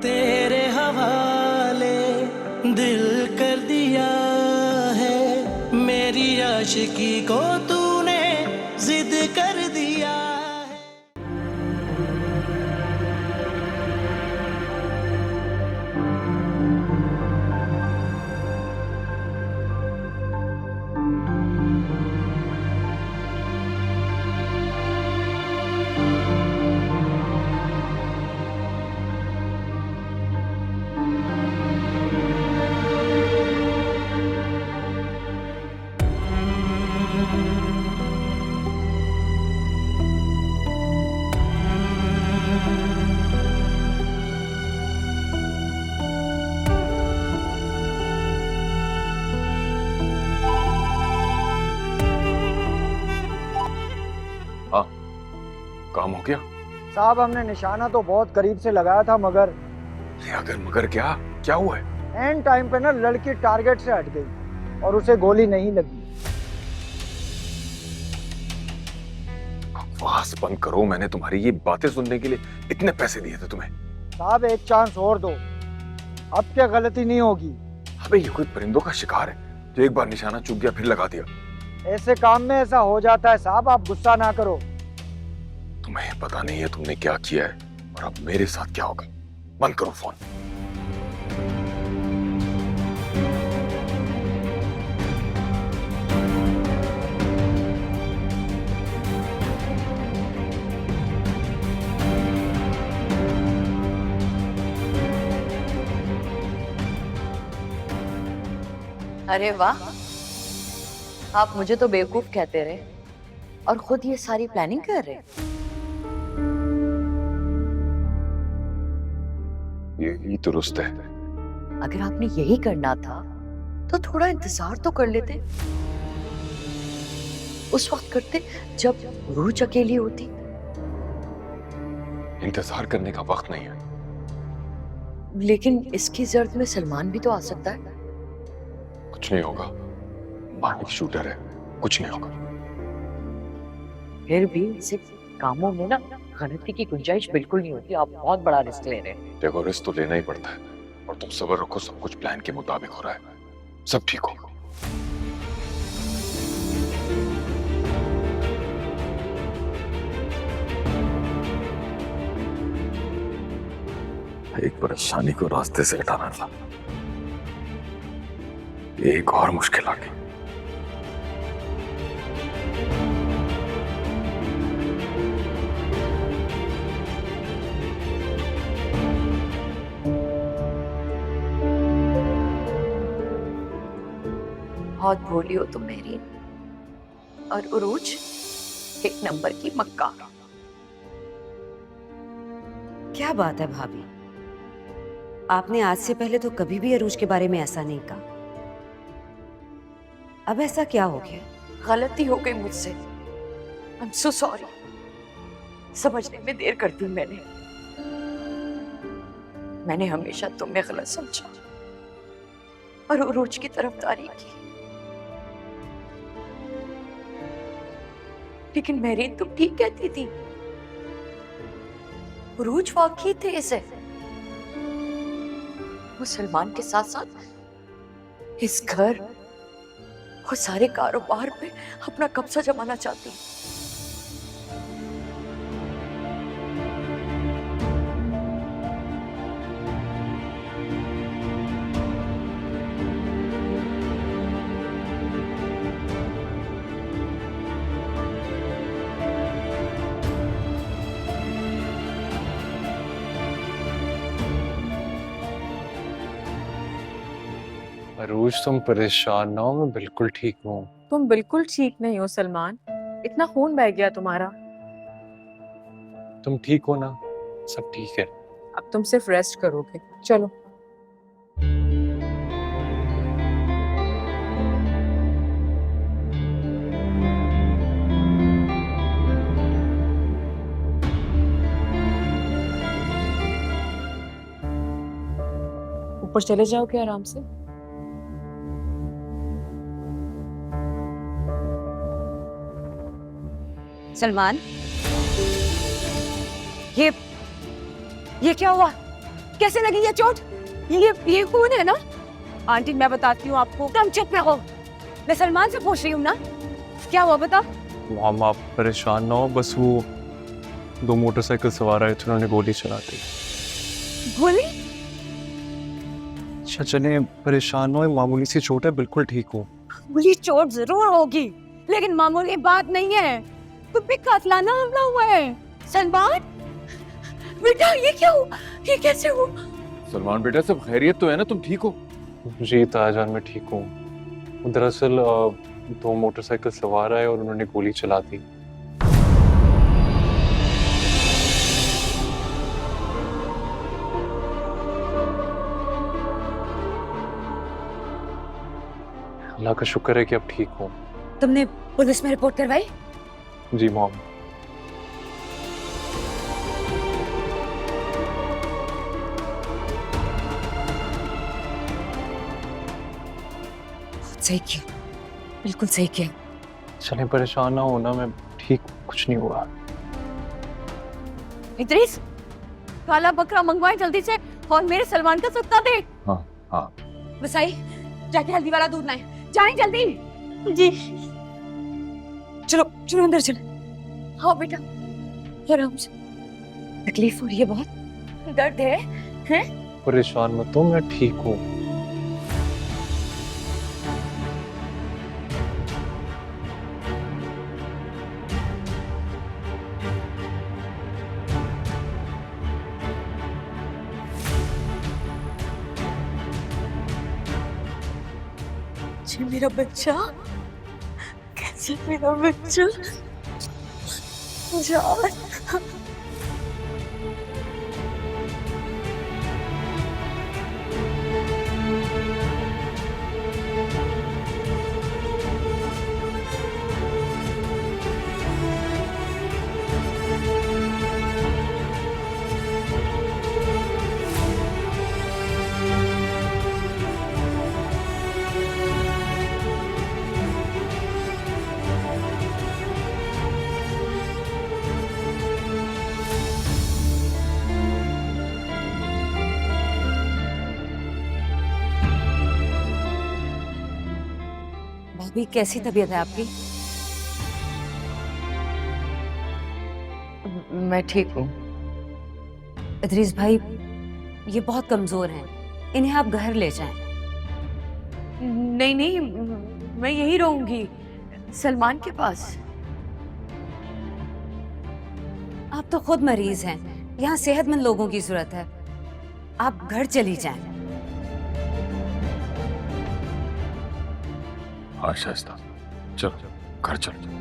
तेरे हवाले दिल कर दिया है, मेरी आशिकी को तूने जिद कर दिया है। हाँ, काम हो गया? साहब हमने निशाना तो बहुत करीब से लगाया था, मगर अरे अगर मगर क्या क्या हुआ है? एंड टाइम पे ना लड़की टारगेट से हट गई और उसे गोली नहीं लगी। बकवास बंद करो, मैंने तुम्हारी ये बातें सुनने के लिए इतने पैसे दिए थे तुम्हें। साहब एक चांस और दो, अब क्या गलती नहीं होगी। अबे ये कोई परिंदों का शिकार है जो एक बार निशाना चूक गया फिर लगा दिया। ऐसे काम में ऐसा हो जाता है साहब, आप गुस्सा ना करो। तुम्हें पता नहीं है तुमने क्या किया है और अब मेरे साथ क्या होगा। बंद करो फोन। अरे वाह, आप मुझे तो बेवकूफ कहते रहे और खुद ये सारी प्लानिंग कर रहे। यही दुरुस्त है। अगर आपने यही करना था तो थोड़ा इंतजार तो कर लेते। उस वक्त करते जब रूज अकेली होती। इंतजार करने का वक्त नहीं है। लेकिन इसकी जरूरत में सलमान भी तो आ सकता है। कुछ नहीं होगा, मालिक शूटर है, कुछ नहीं होगा। फिर भी इसे कामों में ना गलती की गुंजाइश बिल्कुल नहीं होती। आप बहुत बड़ा रिस्क ले रहे हैं। देखो रिस्क तो लेना ही पड़ता है और तुम सब्र रखो, सब कुछ प्लान के मुताबिक हो रहा है, सब ठीक होगा। एक परेशानी को रास्ते से हटाना था, एक और मुश्किल आ गई। बहुत भोली हो तुम मेरी, और उरूज एक नंबर की मक्का। क्या बात है भाभी, आपने आज से पहले तो कभी भी अरूज के बारे में ऐसा नहीं कहा। अब ऐसा क्या हो गया? गलती हो गई मुझसे। I'm so sorry। समझने में देर कर दी मैंने हमेशा तुम्हें गलत समझा और उरूज की तरफदारी की। लेकिन मेरीन तुम ठीक कहती थी, उरूज वाकई थे इसे। वो सलमान के साथ साथ इस घर और सारे कारोबार पे अपना कब्जा जमाना चाहती। अरूज तुम परेशान ना हो, मैं बिल्कुल ठीक हूँ। तुम बिल्कुल ठीक नहीं हो सलमान, इतना खून बह गया तुम्हारा। तुम ठीक हो ना? सब ठीक है। अब तुम सिर्फ रेस्ट करोगे। चलो। ऊपर चले जाओगे आराम से। सलमान, ये क्या हुआ? कैसे लगी ये चोट? ये खून है ना? आंटी मैं बताती हूँ आपको। तुम चुप रहो, मैं सलमान से पूछ रही हूँ ना। क्या हुआ बता? मॉम आप परेशान ना हो, बस वो 2 मोटरसाइकिल सवार आए थे, उन्होंने गोली चला दी। गोली? अच्छा चले, परेशान ना हो, मामूली सी चोट है, बिल्कुल ठीक हो। गोली चोट जरूर होगी, लेकिन मामूली बात नहीं है। तुम पे कातलाना हमला हुआ है। सलमान बेटा, ये क्या हुआ? ये कैसे हुआ? सलमान बेटा सब खैरियत तो है ना, तुम ठीक हो? जी ताजान मैं ठीक हूँ। दरअसल 2 मोटरसाइकिल सवार आए और उन्होंने गोली चला दी। अल्लाह का शुक्र है कि अब ठीक हूँ। तुमने पुलिस में रिपोर्ट करवाई? जी मॉम। सही किया, बिल्कुल सही किया। चले परेशान ना होना, मैं ठीक, कुछ नहीं हुआ। इद्रिस, काला बकरा मंगवाए जल्दी से और मेरे सलमान का सत्ता दे। हाँ हाँ। वसाई, जाके हल्दी वाला दूध लाएं। जाएं जल्दी। जी। चलो चलो अंदर चलो। हाँ बेटा, आराम से। तकलीफ हो रही है बहुत? दर्द है? हैं? परेशान मत हो, मैं ठीक हूँ। जी मेरा बच्चा, कैसे मेरा बच्चा जान। भाभी कैसी तबीयत है आपकी? मैं ठीक हूँ। इद्रिस भाई, ये बहुत कमजोर हैं, इन्हें आप घर ले जाएं। नहीं नहीं, मैं यहीं रहूंगी सलमान के पास। आप तो खुद मरीज हैं, यहाँ सेहतमंद लोगों की जरूरत है। आप घर चली जाएं। हाँ शाइस्ता, चलो घर चलो।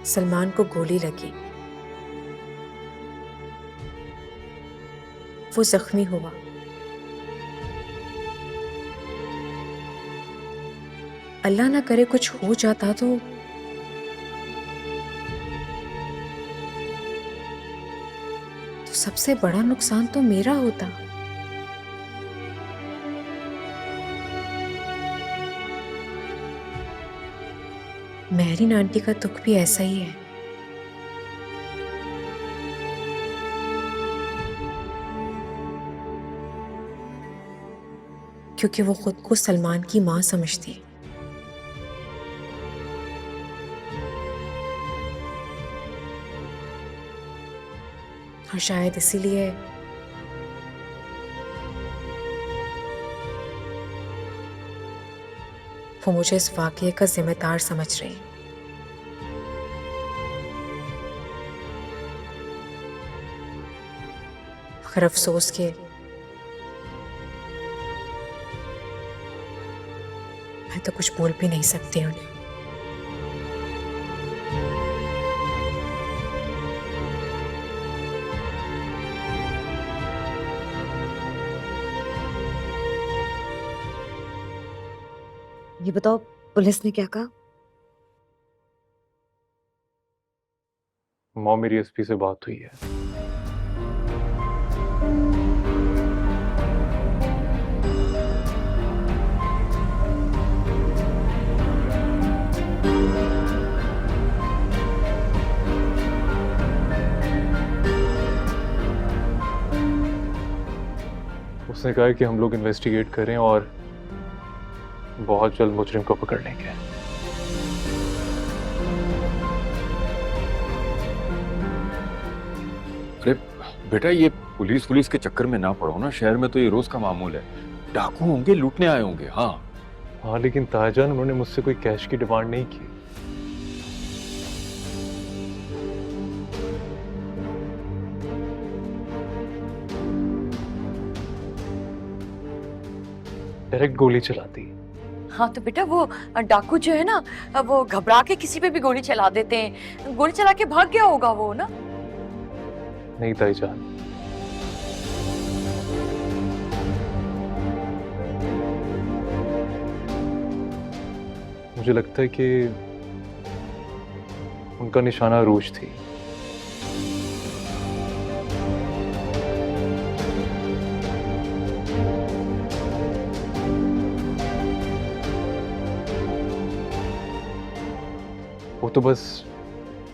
सलमान को गोली लगी, वो जख्मी हुआ। अल्लाह ना करे कुछ हो जाता तो सबसे बड़ा नुकसान तो मेरा होता। मेहरीन आंटी का दुख भी ऐसा ही है। क्योंकि वो खुद को सलमान की मां समझती है। और शायद इसीलिए वो मुझे इस वाकये का जिम्मेदार समझ रही। मगर अफसोस के मैं तो कुछ बोल भी नहीं सकती उन्हें। ये बताओ, पुलिस ने क्या कहा? मॉम, मेरी एसपी से बात हुई है। उसने कहा है कि हम लोग इन्वेस्टिगेट करें और बहुत जल्द मुजरिम को पकड़ लेंगे। अरे बेटा, ये पुलिस के चक्कर में ना पड़ो ना। शहर में तो ये रोज का मामूल है। डाकू होंगे, लूटने आए होंगे। हाँ, लेकिन ताजान, उन्होंने मुझसे कोई कैश की डिमांड नहीं की। डायरेक्ट गोली चलाती। हाँ तो बेटा वो डाकू जो है ना, वो घबरा के किसी पे भी गोली चला देते हैं। गोली चला के भाग गया होगा वो ना। नहीं ताईजान, मुझे लगता है कि उनका निशाना रूज थी। वो तो बस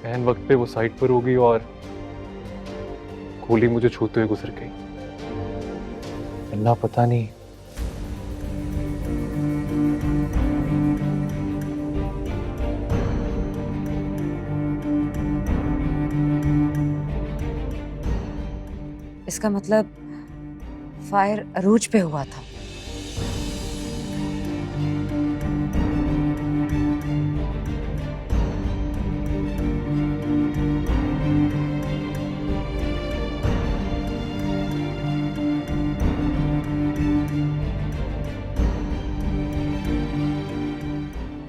ऐन वक्त पे वो साइड पर हो गई और गोली मुझे छूते हुए गुजर गई। अल्लाह पता नहीं इसका मतलब फायर अरूज पे हुआ था।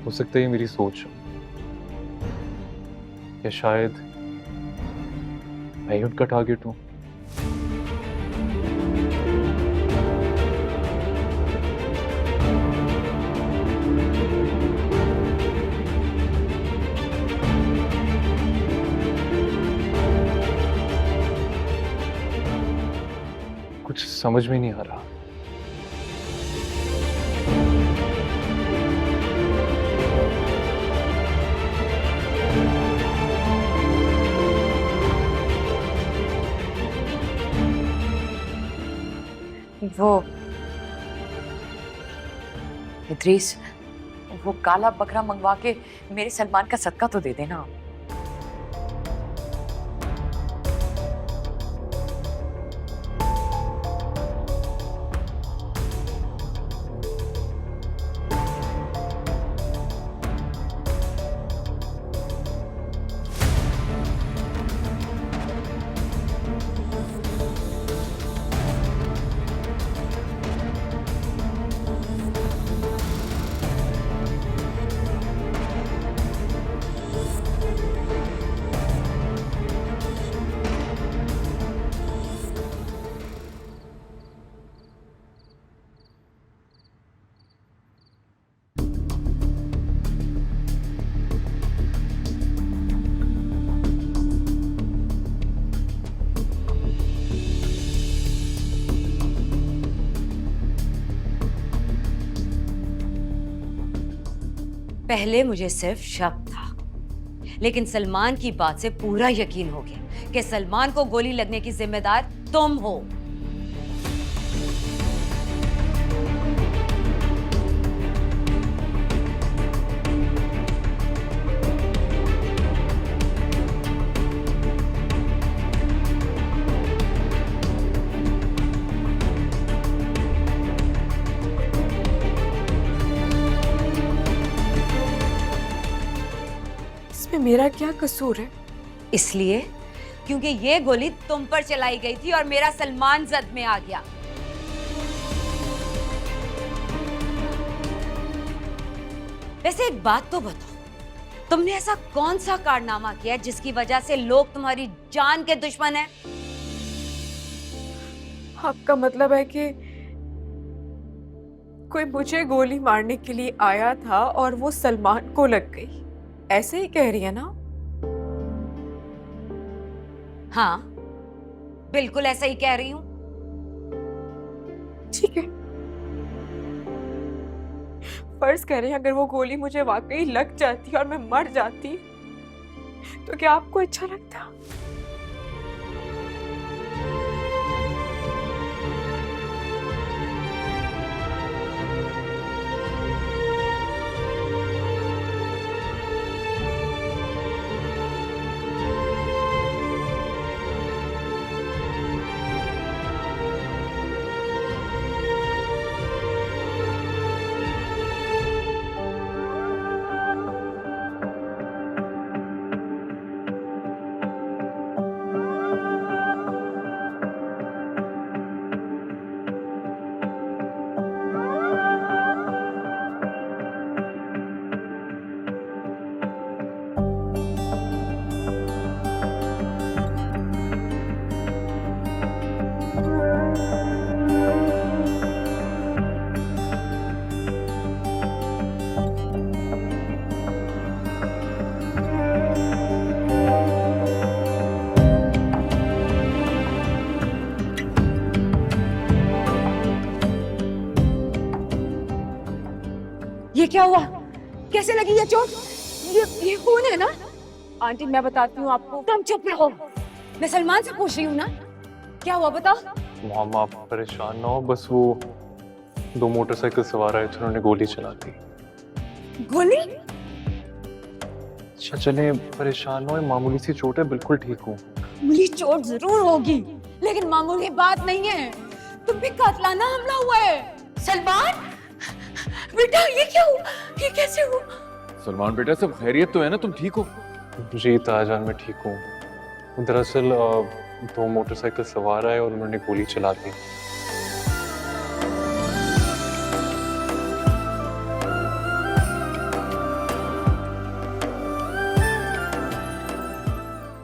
हो सकता है ये मेरी सोच हो, या शायद मैं ही उनका टारगेट हूं। कुछ समझ में नहीं आ रहा। वो इद्रीस, वो काला बकरा मंगवा के मेरे सलमान का सदका तो दे देना। पहले मुझे सिर्फ शक था, लेकिन सलमान की बात से पूरा यकीन हो गया कि सलमान को गोली लगने की जिम्मेदार तुम हो। इसमें मेरा क्या कसूर है? इसलिए क्योंकि ये गोली तुम पर चलाई गई थी और मेरा सलमान जद में आ गया। वैसे एक बात तो बताओ, तुमने ऐसा कौन सा कारनामा किया जिसकी वजह से लोग तुम्हारी जान के दुश्मन हैं? आपका मतलब है कि कोई मुझे गोली मारने के लिए आया था और वो सलमान को लग गई, ऐसे ही कह रही है ना? हाँ, बिल्कुल ऐसा ही कह रही हूं। ठीक है, फर्ज करें अगर वो गोली मुझे वाकई लग जाती और मैं मर जाती तो क्या आपको अच्छा लगता? ये क्या हुआ? कैसे लगी ये चोट? ये खून है ना? आंटी मैं बताती हूँ आपको। तुम चुप रहो, मैं सलमान से पूछ रही हूँ ना। क्या हुआ बताओ? मॉम आप परेशान ना हो, बस वो 2 मोटरसाइकिल सवार आए थे, उन्होंने गोली चला दी। गोली? अच्छा चले, परेशान ना हो, मामूली सी चोट है, बिल्कुल ठीक हूँ। मामूली चोट जरूर होगी, लेकिन मामूली बात नहीं है। तुम पे कातलाना हमला हुआ है। सलमान बेटा, ये क्या हुआ? ये कैसे हुआ? सलमान बेटा, सब खैरियत तो है ना? तुम ठीक हो? जी ताजान मैं ठीक हूँ। दरअसल 2 मोटरसाइकिल सवार आए और उन्होंने गोली चला दी।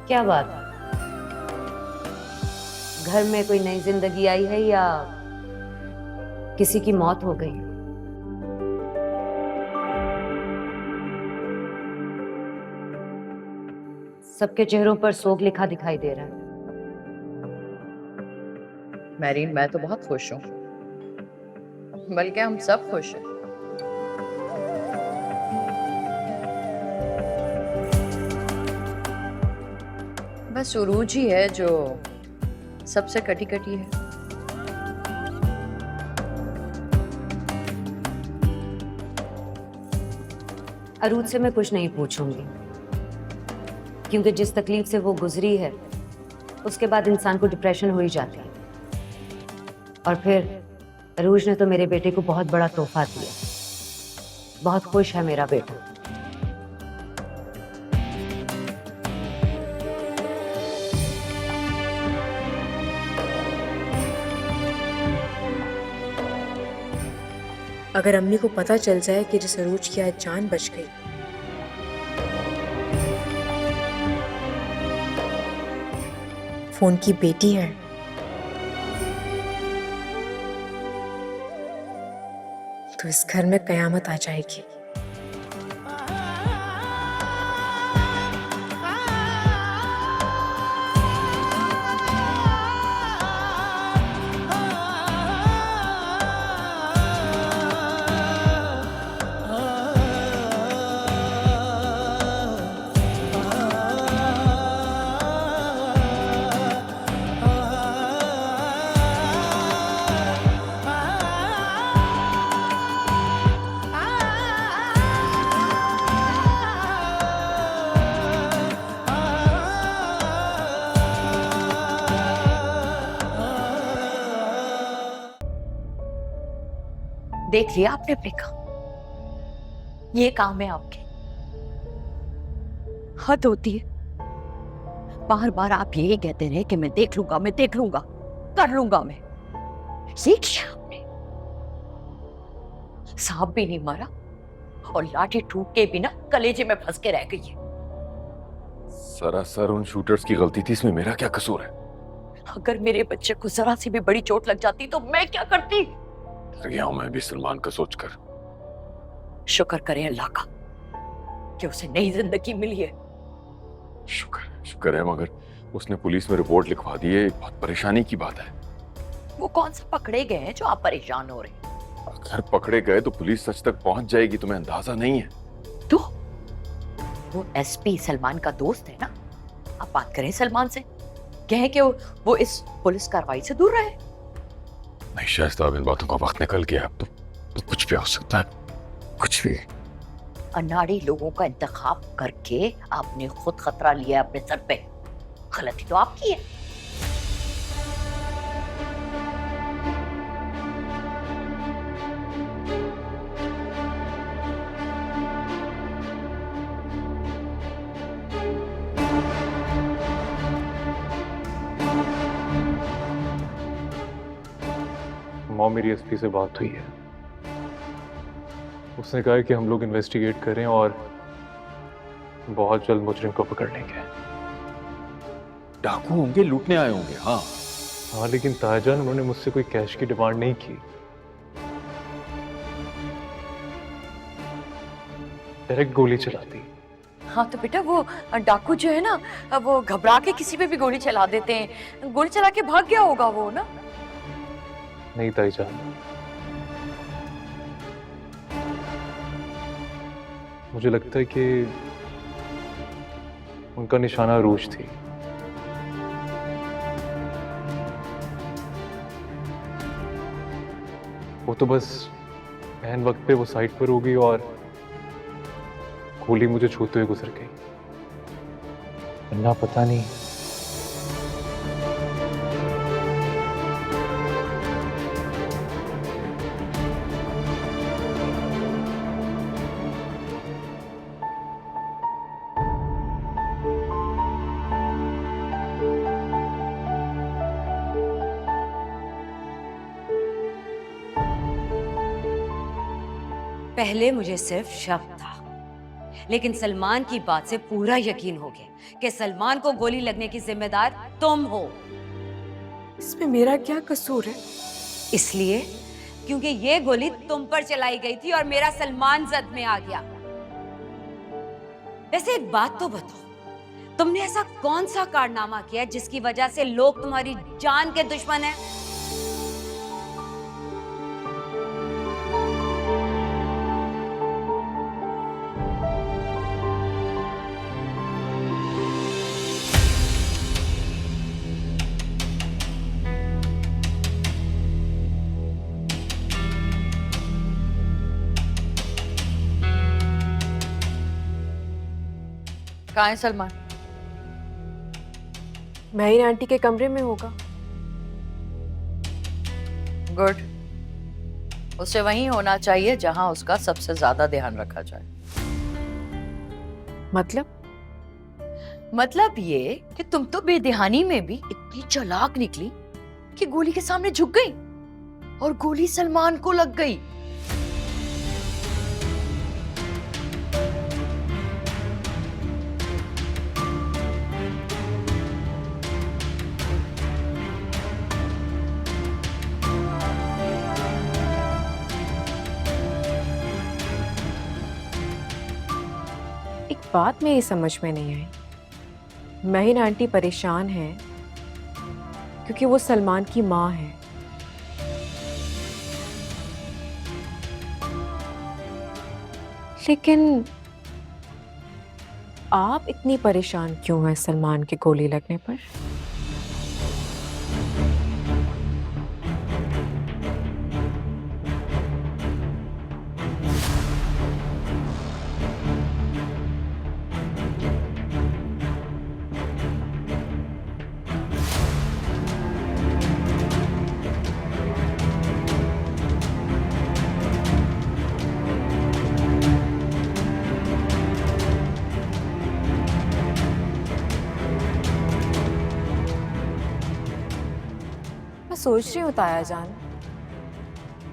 क्या बात, घर में कोई नई जिंदगी आई है या किसी की मौत हो गई? सबके चेहरों पर शोक लिखा दिखाई दे रहा है। मैरीन, मैं तो बहुत खुश हूँ, बल्कि हम सब खुश हैं। बस उरूज ही है जो सबसे कटी कटी है। अरूज से मैं कुछ नहीं पूछूंगी, क्योंकि जिस तकलीफ से वो गुजरी है उसके बाद इंसान को डिप्रेशन हो ही जाती है। और फिर अरूज ने तो मेरे बेटे को बहुत बड़ा तोहफा दिया। बहुत खुश है मेरा बेटा। अगर अम्मी को पता चल जाए कि जिस अरूज की आज जान बच गई, फोन की बेटी है, तो इस घर में कयामत आ जाएगी। देख लिया आपने अपने काम, ये काम है आपके। हद होती है, बार बार आप यही कहते रहे कि मैं देख लूंगा, मैं देख लूंगा, कर लूंगा मैं। ये किया आपने, सांप भी नहीं मारा और लाठी टूट के भी ना कलेजे में फंस के रह गई है। सरासर उन शूटर्स की गलती थी, इसमें मेरा क्या कसूर है? अगर मेरे बच्चे को जरा सी भी बड़ी चोट लग जाती तो मैं क्या करती? डर गया हूं मैं भी सलमान का सोचकर। शुक्र करें अल्लाह का कि उसे नई जिंदगी मिली है। शुक्र है, मगर उसने पुलिस में रिपोर्ट लिखवा दी है, बहुत परेशानी की बात है। वो कौन सा पकड़े गए हैं जो आप परेशान हो रहे हैं? अगर पकड़े गए तो पुलिस सच तक पहुंच जाएगी, तुम्हें अंदाजा नहीं है? तो वो एसपी सलमान का दोस्त है ना, आप बात करें सलमान से, कहें कि वो इस पुलिस कार्रवाई से दूर रहे। नहीं शायद, अब इन बातों का वक्त निकल गया, अब तो कुछ भी हो सकता है, कुछ भी। अनाड़ी लोगों का इंतखाब करके आपने खुद खतरा लिया अपने सर पे, गलती तो आपकी है। मॉम, मेरी एसपी से बात हुई है। उसने कहा है कि हम लोग इन्वेस्टिगेट करें और बहुत जल्द मुजरिम को पकड़ लेंगे। डाकू होंगे, लूटने आए होंगे। हाँ हाँ, लेकिन ताजान, उन्होंने मुझसे कोई कैश की डिमांड नहीं की, डायरेक्ट गोली चला दी। हाँ तो बेटा, वो डाकू जो है ना, वो घबरा के किसी पे भी गोली चला देते हैं, गोली चला के भाग गया होगा वो ना। नहीं ताईजान, मुझे लगता है कि उनका निशाना रूज थी। वो तो बस ऐन वक्त पे वो साइड पर हो गई और गोली मुझे छूते हुए गुजर गई। वरना पता नहीं। पहले मुझे सिर्फ शक था, लेकिन सलमान की बात से पूरा यकीन हो गया कि सलमान को गोली लगने की जिम्मेदार तुम हो। इसमें मेरा क्या कसूर है? इसलिए क्योंकि ये गोली तुम पर चलाई गई थी और मेरा सलमान जद में आ गया। वैसे एक बात तो बताओ, तुमने ऐसा कौन सा कारनामा किया जिसकी वजह से लोग तुम्हारी जान के दुश्मन हैं? कहाँ है सलमान? महिन आंटी के कमरे में होगा। गुड, उसे वहीं होना चाहिए जहां उसका सबसे ज्यादा ध्यान रखा जाए। मतलब ये कि तुम तो बेध्यानी में भी इतनी चालाक निकली कि गोली के सामने झुक गई और गोली सलमान को लग गई। एक बात मेरी समझ में नहीं आई, महिन आंटी परेशान है क्योंकि वो सलमान की माँ है। लेकिन आप इतनी परेशान क्यों हैं सलमान के गोली लगने पर? मैं सोच रही हूँ ताया जान,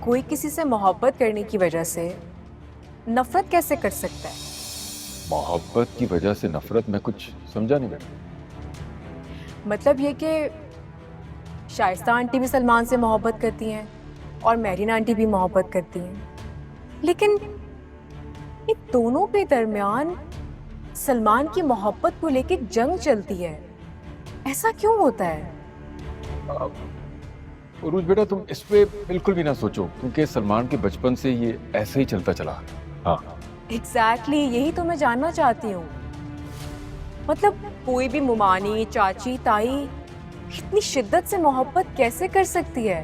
कोई किसी से मोहब्बत करने की वजह से नफरत कैसे कर सकता है? मोहब्बत की वजह से नफरत? मैं कुछ समझा नहीं बेटा। मतलब ये कि शाइस्ता आंटी भी सलमान से मोहब्बत करती हैं और मेरीन आंटी भी मोहब्बत करती हैं, लेकिन इन दोनों के दरमियान सलमान की मोहब्बत को लेके जंग चलती है। ऐसा क्यों होता है? उरूज बेटा, तुम इस पे बिल्कुल भी ना सोचो, क्योंकि सलमान के बचपन से ये ऐसे ही चलता चला। हाँ एग्जैक्टली यही तो मैं जानना चाहती हूँ। मतलब कोई भी मुमानी, चाची, ताई इतनी शिद्दत से मोहब्बत कैसे कर सकती है?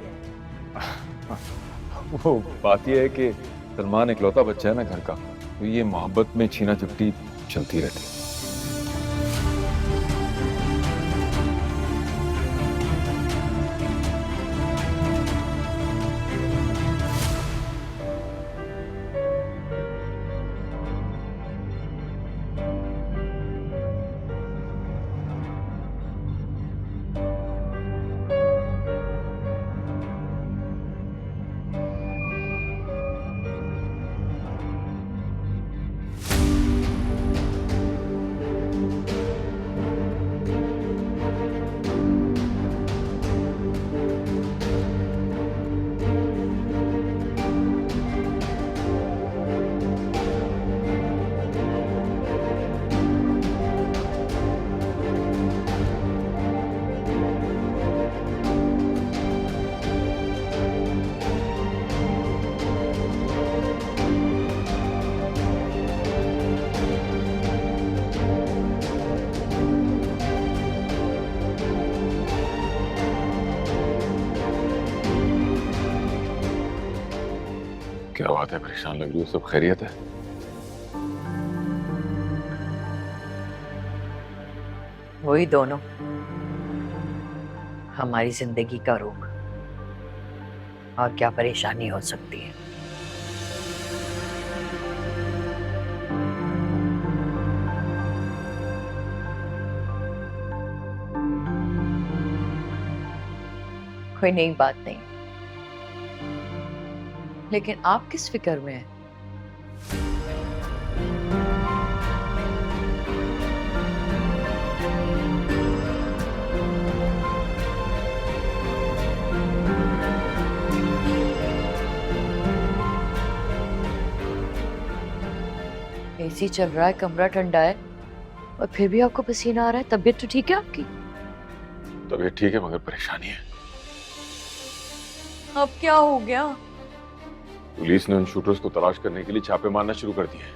वो बात यह है कि सलमान इकलौता बच्चा है ना घर का, तो ये मोहब्बत में छीना झपटी चलती रहती है। क्या बात है, परेशान लग रही हो? सब खैरियत है? वही दोनों हमारी जिंदगी का रोग, और क्या परेशानी हो सकती है। कोई नई बात नहीं, लेकिन आप किस फिक्र में हैं? एसी चल रहा है, कमरा ठंडा है, और फिर भी आपको पसीना आ रहा है। तबीयत तो ठीक है आपकी? तबीयत ठीक है, मगर परेशानी है। अब क्या हो गया? पुलिस ने उन शूटर्स को तलाश करने के लिए छापे मारना शुरू कर दिए हैं।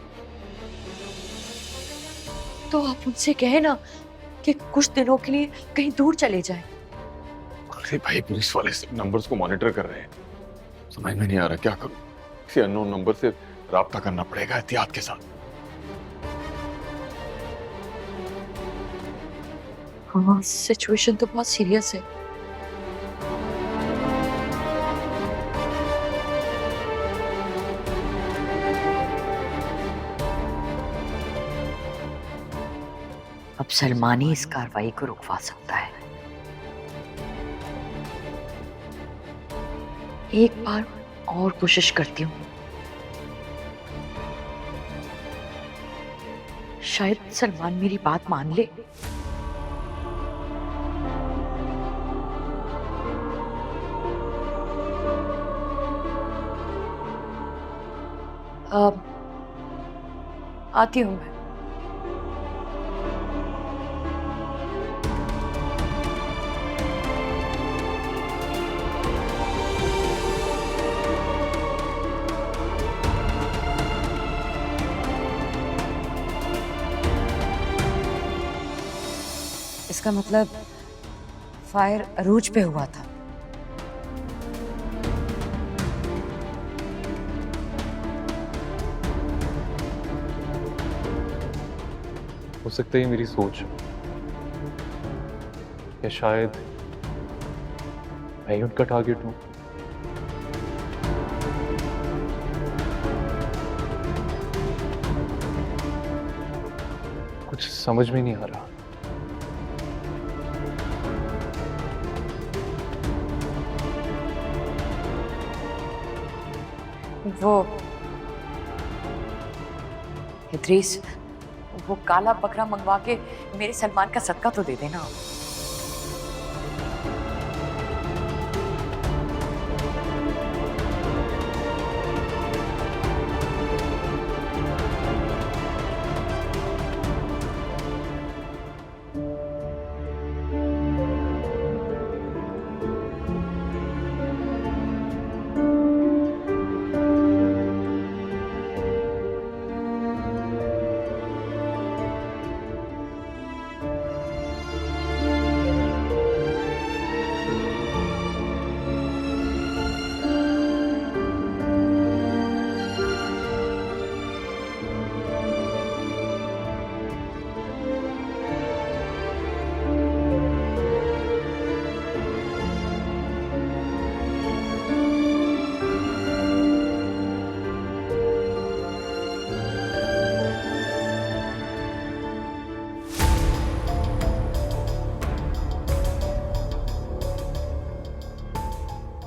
तो आप उनसे कहे ना कि कुछ दिनों के लिए कहीं दूर चले जाएं। अरे भाई, पुलिस वाले सब नंबर्स को मॉनिटर कर रहे हैं, समझ में नहीं आ रहा क्या करूं। किसी अननोन नंबर से राब्ता करना पड़ेगा एहतियात के साथ। हाँ, सिचुएशन तो बहुत सीरियस है। अब सलमान ही इस कार्रवाई को रुकवा सकता है। एक बार और कोशिश करती हूँ, शायद सलमान मेरी बात मान ले। आती हूँ मैं। इसका मतलब फायर अरूज पे हुआ था। हो सकता है ये मेरी सोच, या शायद मैं ही उनका टारगेट हूं। कुछ समझ में नहीं आ रहा। वो इद्रीस, वो काला बकरा मंगवा के मेरे सलमान का सदका तो दे देना।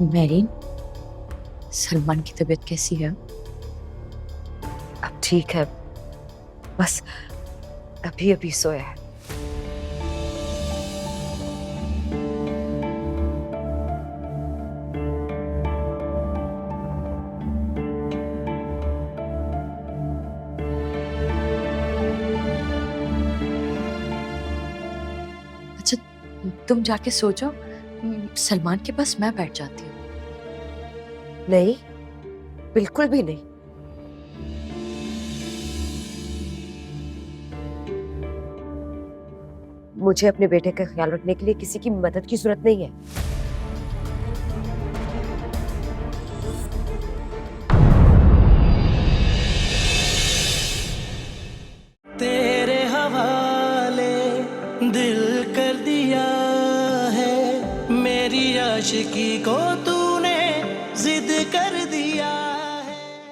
मेरीन, सलमान की तबीयत कैसी है? अब ठीक है, बस अभी अभी सोया है। अच्छा, तुम जाके सो जाओ, सलमान के पास मैं बैठ जाती हूँ। नहीं, बिल्कुल भी नहीं। मुझे अपने बेटे का ख्याल रखने के लिए किसी की मदद की जरूरत नहीं है। तेरे हवाले दिल कर दिया है, मेरी आशिकी को तू